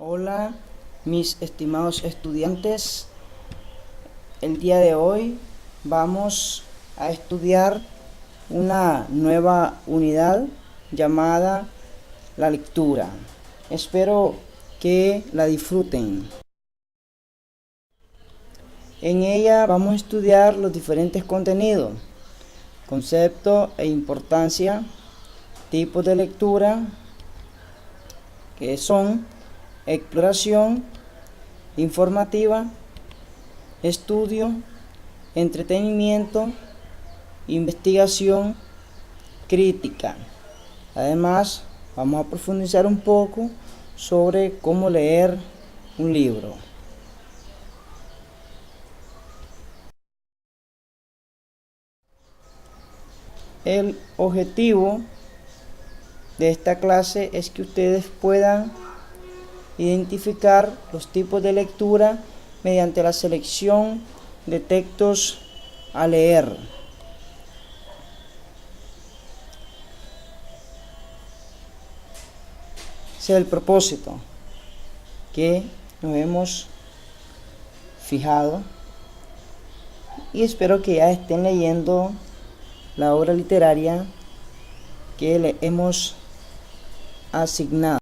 Hola, mis estimados estudiantes. El día de hoy vamos a estudiar una nueva unidad llamada la lectura. Espero que la disfruten. En ella vamos a estudiar los diferentes contenidos, concepto e importancia, tipos de lectura, que son exploración, informativa, estudio, entretenimiento, investigación, crítica. Además, vamos a profundizar un poco sobre cómo leer un libro. El objetivo de esta clase es que ustedes puedan identificar los tipos de lectura mediante la selección de textos a leer. Ese es el propósito que nos hemos fijado y espero que ya estén leyendo la obra literaria que le hemos asignado.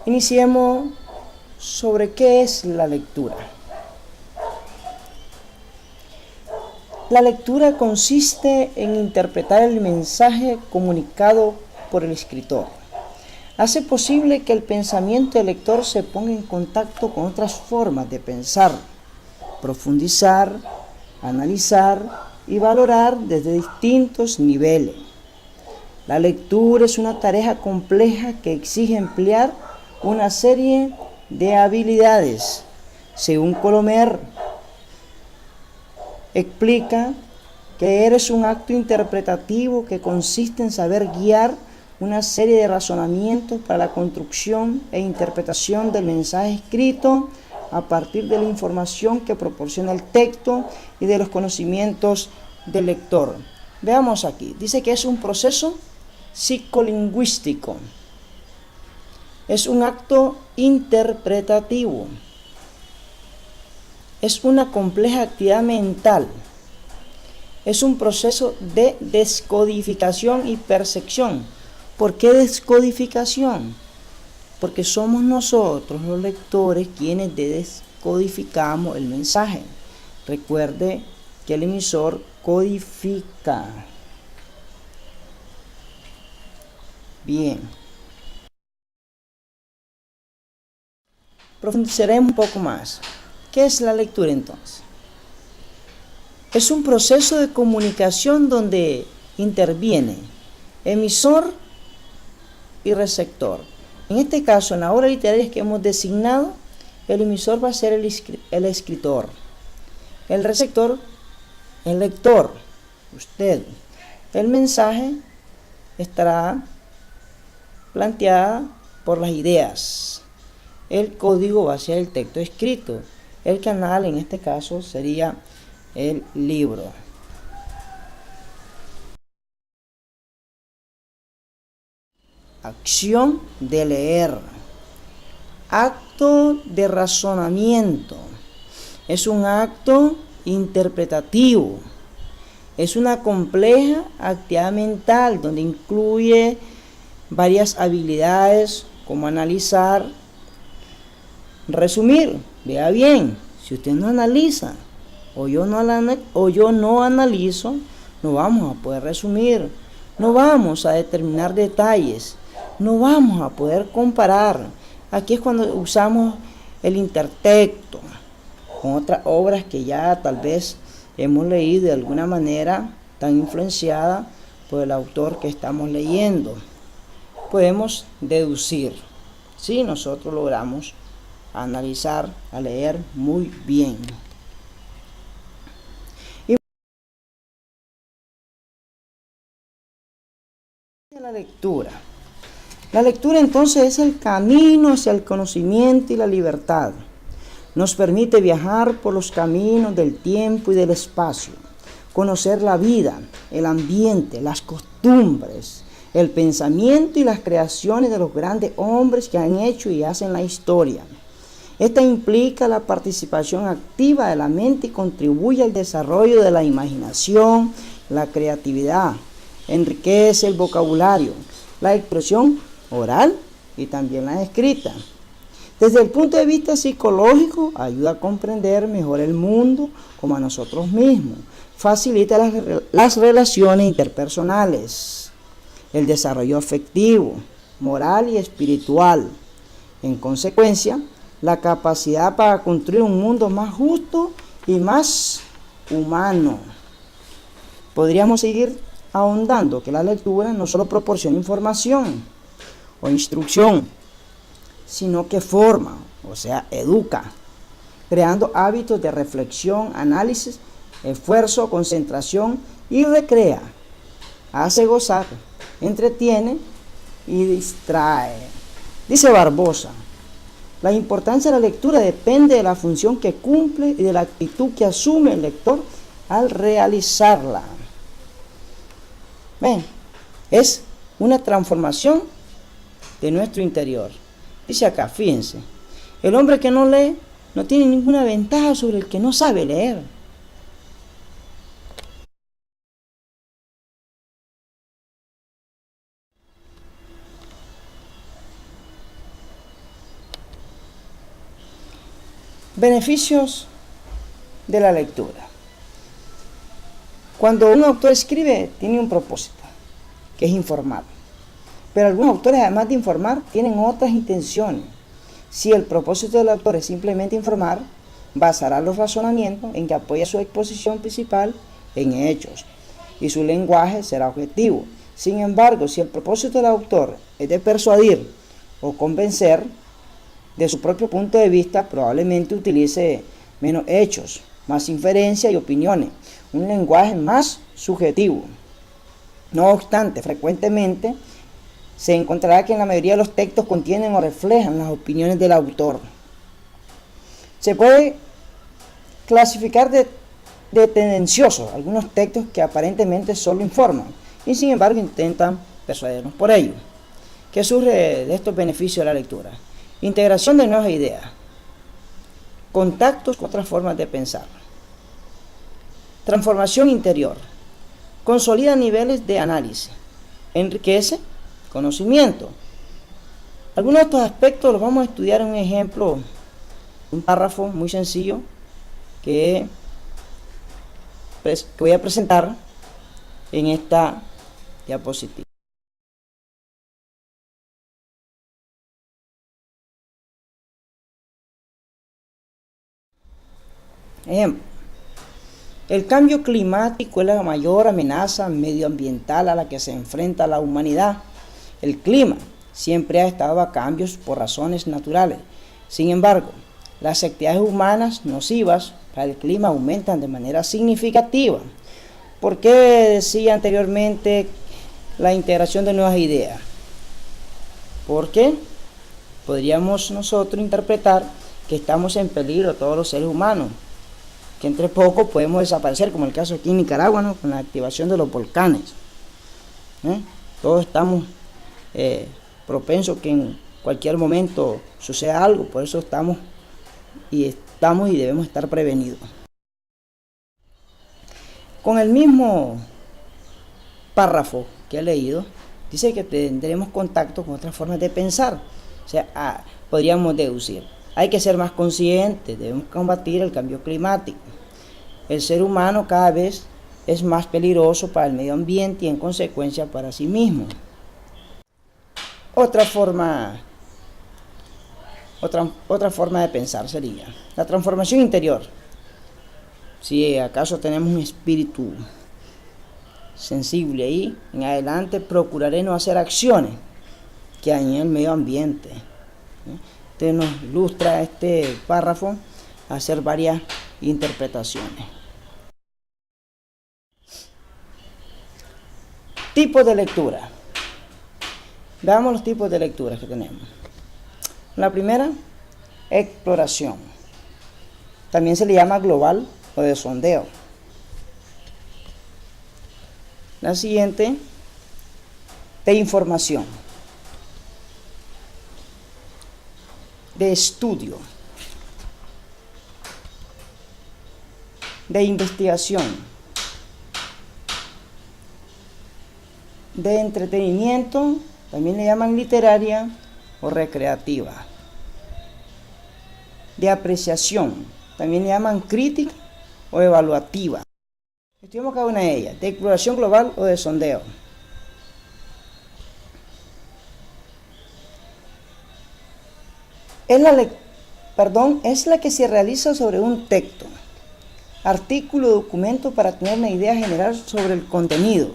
Iniciemos sobre qué es la lectura. La lectura consiste en interpretar el mensaje comunicado por el escritor. Hace posible que el pensamiento del lector se ponga en contacto con otras formas de pensar, profundizar, analizar y valorar desde distintos niveles. La lectura es una tarea compleja que exige emplear una serie de habilidades. Según Colomer, explica que leer es un acto interpretativo que consiste en saber guiar una serie de razonamientos para la construcción e interpretación del mensaje escrito a partir de la información que proporciona el texto y de los conocimientos del lector. Veamos aquí, dice que es un proceso psicolingüístico. Es un acto interpretativo. Es una compleja actividad mental. Es un proceso de descodificación y percepción. ¿Por qué descodificación? Porque somos nosotros los lectores quienes descodificamos el mensaje. Recuerde que el emisor codifica. Bien. Profundizaremos un poco más. ¿Qué es la lectura entonces? Es un proceso de comunicación donde interviene emisor y receptor. En este caso, en la obra literaria que hemos designado, el emisor va a ser el escritor. El receptor, el lector, usted. El mensaje estará planteado por las ideas. El código va a ser el texto escrito. El canal, en este caso, sería el libro. Acción de leer. Acto de razonamiento. Es un acto interpretativo. Es una compleja actividad mental donde incluye varias habilidades como analizar, resumir. Vea bien, si usted no analiza o yo no analizo, no vamos a poder resumir, no vamos a determinar detalles, no vamos a poder comparar. Aquí es cuando usamos el intertexto con otras obras que ya tal vez hemos leído de alguna manera tan influenciada por el autor que estamos leyendo. Podemos deducir si nosotros logramos analizar, a leer muy bien. La lectura. La lectura entonces es el camino hacia el conocimiento y la libertad. Nos permite viajar por los caminos del tiempo y del espacio, conocer la vida, el ambiente, las costumbres, el pensamiento y las creaciones de los grandes hombres que han hecho y hacen la historia. Esta implica la participación activa de la mente y contribuye al desarrollo de la imaginación, la creatividad, enriquece el vocabulario, la expresión oral y también la escrita. Desde el punto de vista psicológico, ayuda a comprender mejor el mundo como a nosotros mismos, facilita las relaciones interpersonales, el desarrollo afectivo, moral y espiritual. En consecuencia, la capacidad para construir un mundo más justo y más humano. Podríamos seguir ahondando que la lectura no solo proporciona información o instrucción, sino que forma, o sea, educa, creando hábitos de reflexión, análisis, esfuerzo, concentración y recrea, hace gozar, entretiene y distrae. Dice Barbosa, la importancia de la lectura depende de la función que cumple y de la actitud que asume el lector al realizarla. Ven, es una transformación de nuestro interior. Dice acá, fíjense, el hombre que no lee no tiene ninguna ventaja sobre el que no sabe leer. Beneficios de la lectura. Cuando un autor escribe, tiene un propósito, que es informar. Pero algunos autores, además de informar, tienen otras intenciones. Si el propósito del autor es simplemente informar, basará los razonamientos en que apoya su exposición principal en hechos, y su lenguaje será objetivo. Sin embargo, si el propósito del autor es de persuadir o convencer, de su propio punto de vista, probablemente utilice menos hechos, más inferencias y opiniones, un lenguaje más subjetivo. No obstante, frecuentemente se encontrará que en la mayoría de los textos contienen o reflejan las opiniones del autor. Se puede clasificar de tendenciosos algunos textos que aparentemente solo informan y sin embargo intentan persuadirnos por ello. ¿Qué surge de estos beneficios de la lectura? Integración de nuevas ideas, contactos con otras formas de pensar, transformación interior, consolida niveles de análisis, enriquece conocimiento. Algunos de estos aspectos los vamos a estudiar en un ejemplo, un párrafo muy sencillo que voy a presentar en esta diapositiva. Ejemplo, el cambio climático es la mayor amenaza medioambiental a la que se enfrenta la humanidad. El clima siempre ha estado a cambios por razones naturales. Sin embargo, las actividades humanas nocivas para el clima aumentan de manera significativa. ¿Por qué decía anteriormente la integración de nuevas ideas? Porque podríamos nosotros interpretar que estamos en peligro todos los seres humanos, que entre poco podemos desaparecer, como el caso aquí en Nicaragua, ¿no?, con la activación de los volcanes. Todos estamos propensos que en cualquier momento suceda algo, por eso estamos y debemos estar prevenidos. Con el mismo párrafo que he leído, dice que tendremos contacto con otras formas de pensar. O sea, podríamos deducir, hay que ser más conscientes, debemos combatir el cambio climático. El ser humano cada vez es más peligroso para el medio ambiente y en consecuencia para sí mismo. Otra forma de pensar sería la transformación interior. Si acaso tenemos un espíritu sensible ahí, en adelante procuraré no hacer acciones que dañen el medio ambiente. Entonces nos ilustra este párrafo a hacer varias interpretaciones. Tipos de lectura. Veamos los tipos de lectura que tenemos. La primera, exploración. También se le llama global o de sondeo. La siguiente, de información, de estudio, de investigación, de entretenimiento, también le llaman literaria o recreativa, de apreciación, también le llaman crítica o evaluativa. Estudiamos cada una de ellas, de exploración global o de sondeo. Es la que se realiza sobre un texto, artículo o documento para tener una idea general sobre el contenido.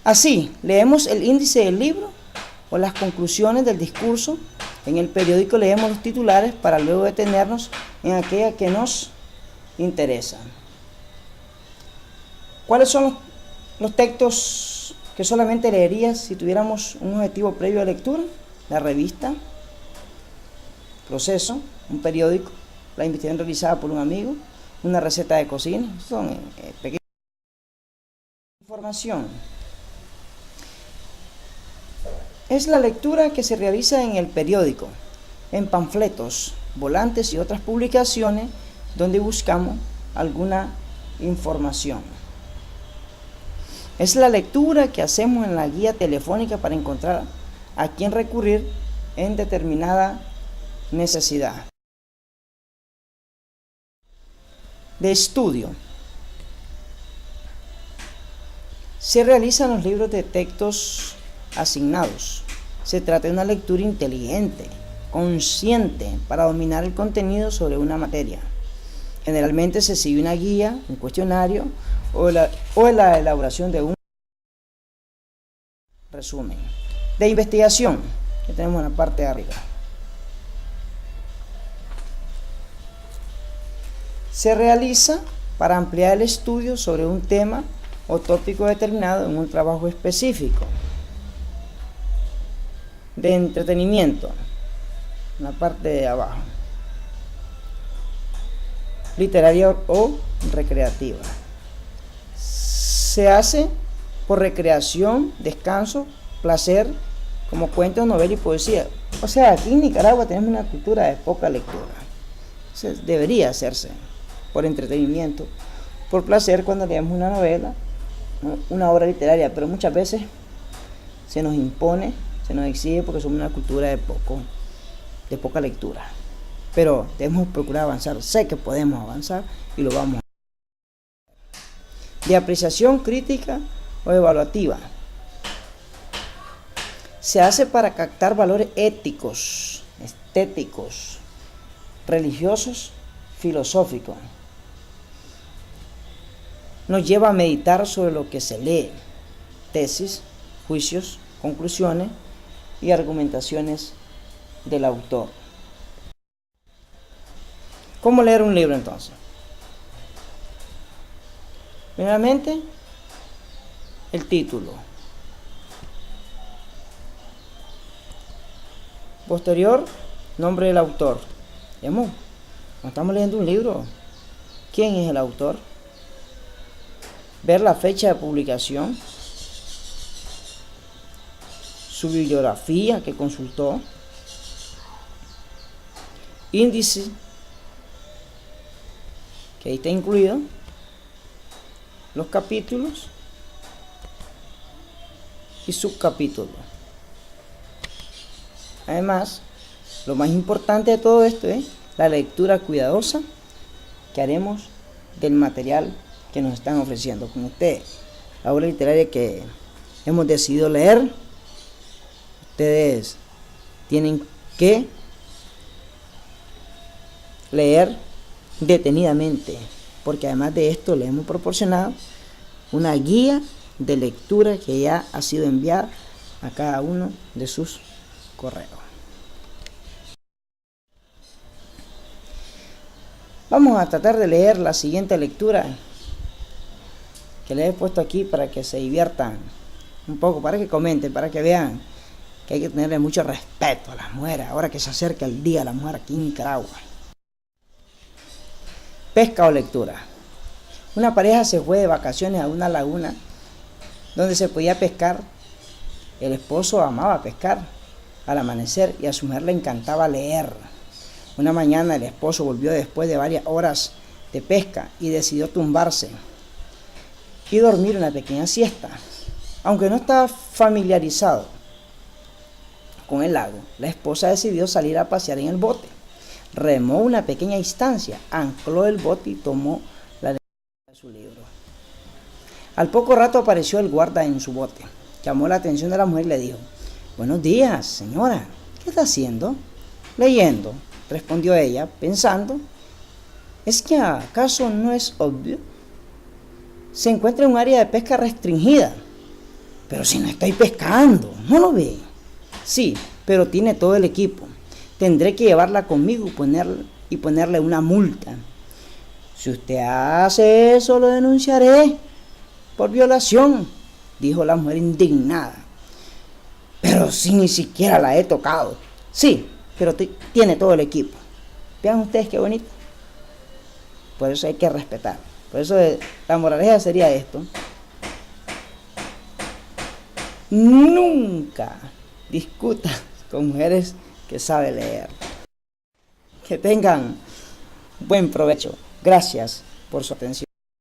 Así, leemos el índice del libro o las conclusiones del discurso. En el periódico leemos los titulares para luego detenernos en aquella que nos interesa. ¿Cuáles son los textos que solamente leerías si tuviéramos un objetivo previo a lectura? La revista, Proceso, un periódico, la investigación realizada por un amigo, una receta de cocina. Son pequeñas información. Es la lectura que se realiza en el periódico, en panfletos, volantes y otras publicaciones donde buscamos alguna información. Es la lectura que hacemos en la guía telefónica para encontrar a quién recurrir en determinada necesidad. De estudio. Se realizan los libros de textos asignados. Se trata de una lectura inteligente, consciente, para dominar el contenido sobre una materia. Generalmente se sigue una guía, un cuestionario o la elaboración de un resumen. De investigación, que tenemos en la parte de arriba. Se realiza para ampliar el estudio sobre un tema o tópico determinado en un trabajo específico. De entretenimiento, en la parte de abajo. Literaria o recreativa. Se hace por recreación, descanso, placer, como cuentos, novela y poesía. O sea, aquí en Nicaragua tenemos una cultura de poca lectura. Debería hacerse por entretenimiento, por placer cuando leemos una novela, una obra literaria, pero muchas veces se nos impone, se nos exige porque somos una cultura de poca lectura. Pero debemos procurar avanzar. Sé que podemos avanzar y lo vamos a hacer. De apreciación crítica o evaluativa. Se hace para captar valores éticos, estéticos, religiosos, filosóficos. Nos lleva a meditar sobre lo que se lee, tesis, juicios, conclusiones y argumentaciones del autor. ¿Cómo leer un libro entonces? Primeramente, el título. Posterior, nombre del autor. Cuando estamos leyendo un libro, ¿quién es el autor? Ver la fecha de publicación, su bibliografía que consultó, índice, que ahí está incluido, los capítulos y subcapítulos. Además, lo más importante de todo esto es la lectura cuidadosa que haremos del material que nos están ofreciendo con ustedes. La obra literaria que hemos decidido leer, ustedes tienen que leer detenidamente, porque además de esto les hemos proporcionado una guía de lectura que ya ha sido enviada a cada uno de sus correos. Vamos a tratar de leer la siguiente lectura que les he puesto aquí para que se diviertan un poco, para que comenten, para que vean que hay que tenerle mucho respeto a las mujeres ahora que se acerca el Día de la Mujer aquí en Nicaragua. Pesca o lectura. Una pareja se fue de vacaciones a una laguna donde se podía pescar. El esposo amaba pescar al amanecer y a su mujer le encantaba leer. Una mañana el esposo volvió después de varias horas de pesca y decidió tumbarse y dormir una pequeña siesta. Aunque no estaba familiarizado con el lago, la esposa decidió salir a pasear en el bote. Remó una pequeña distancia, ancló el bote y tomó la lectura de su libro. Al poco rato apareció el guarda en su bote. Llamó la atención de la mujer y le dijo: «Buenos días, señora. ¿Qué está haciendo?» «Leyendo», respondió ella, pensando: «¿Es que acaso no es obvio? Se encuentra en un área de pesca restringida». «Pero si no estoy pescando, ¿no lo ve?» «Sí, pero tiene todo el equipo. Tendré que llevarla conmigo y ponerle una multa». «Si usted hace eso, lo denunciaré por violación», dijo la mujer indignada. «Pero si ni siquiera la he tocado». «Sí, pero tiene todo el equipo. Vean ustedes qué bonito». Por eso hay que respetar. Por eso la moraleja sería esto: nunca discuta con mujeres que saben leer. Que tengan buen provecho. Gracias por su atención.